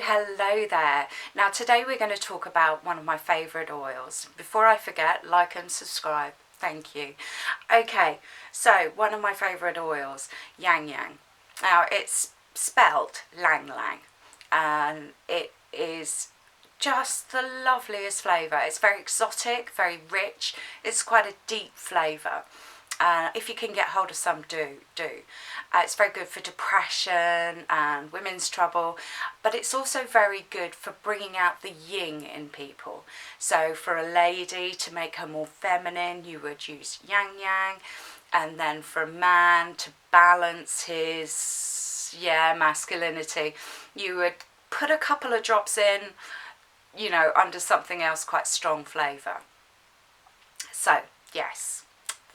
Hello there. Now today we're going to talk about one of my favourite oils. Before I forget, like and subscribe. Thank you. Okay, so one of my favourite oils, Ylang. Now it's spelt Lang Lang, and it is just the loveliest flavour. It's very exotic, very rich. It's quite a deep flavour. If you can get hold of some, do. It's very good for depression and women's trouble, but it's also very good for bringing out the yin in people. So for a lady, to make her more feminine, you would use Ylang, and then for a man, to balance his masculinity, you would put a couple of drops in, under something else quite strong flavour. So yes,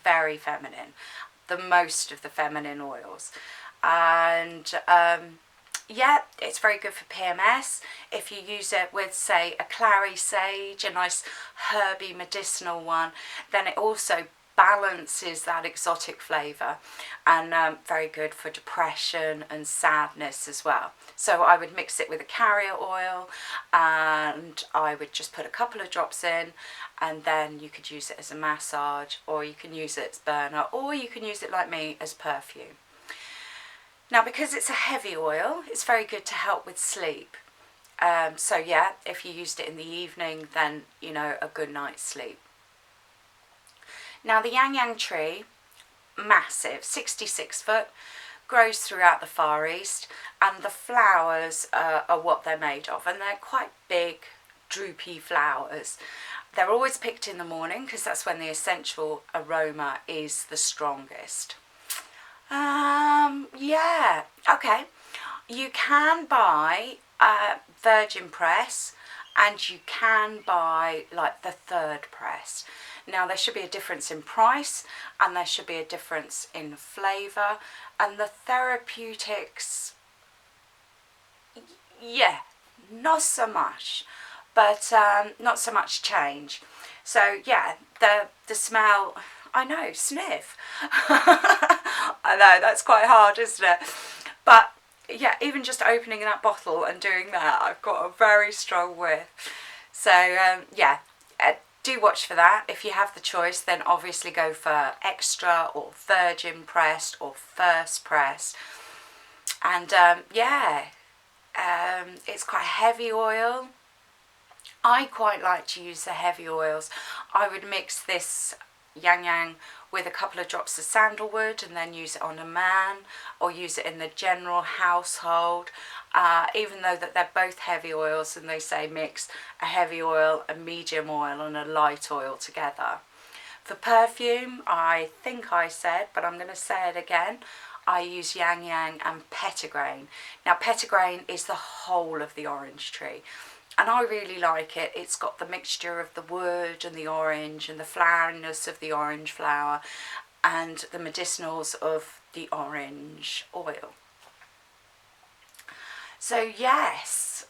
very feminine, the most of the feminine oils. And it's very good for PMS. If you use it with, say, a clary sage, a nice herby medicinal one, then it also balances that exotic flavour, and very good for depression and sadness as well. So I would mix it with a carrier oil, and I would just put a couple of drops in, and then you could use it as a massage, or you can use it as burner, or you can use it like me as perfume. Now, because it's a heavy oil, it's very good to help with sleep. If you used it in the evening, then a good night's sleep. Now the Ylang tree, massive, 66 foot, grows throughout the Far East, and the flowers are what they're made of, and they're quite big, droopy flowers. They're always picked in the morning because that's when the essential aroma is the strongest. Okay. You can buy virgin press, and you can buy like the third press. Now there should be a difference in price, and there should be a difference in flavour, and the therapeutics, not so much, but not so much change. So the smell, I know, sniff. I know, that's quite hard, isn't it? But yeah, even just opening that bottle and doing that, I've got a very strong whiff. So do watch for that. If you have the choice, then obviously go for extra or virgin pressed or first press. And it's quite a heavy oil. I quite like to use the heavy oils. I would mix this Ylang with a couple of drops of sandalwood, and then use it on a man, or use it in the general household, even though that they're both heavy oils, and they say mix a heavy oil, a medium oil and a light oil together. For perfume, I think I said, but I'm going to say it again, I use Ylang and petitgrain. Now petitgrain is the whole of the orange tree, and I really like it. It's got the mixture of the wood and the orange, and the floweriness of the orange flower, and the medicinals of the orange oil. So yes,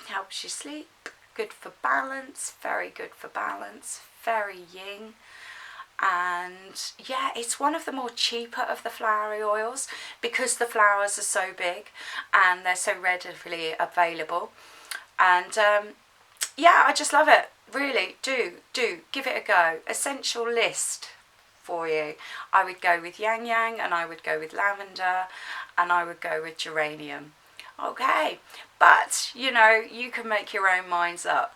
helps you sleep, good for balance, very good for balance, very yin. And it's one of the more cheaper of the flowery oils, because the flowers are so big and they're so readily available. And I just love it. Really do give it a go. Essential list for you. I would go with Ylang, and I would go with lavender, and I would go with geranium. Okay, but you can make your own minds up.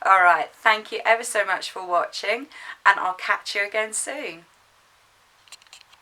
All right, thank you ever so much for watching, and I'll catch you again soon.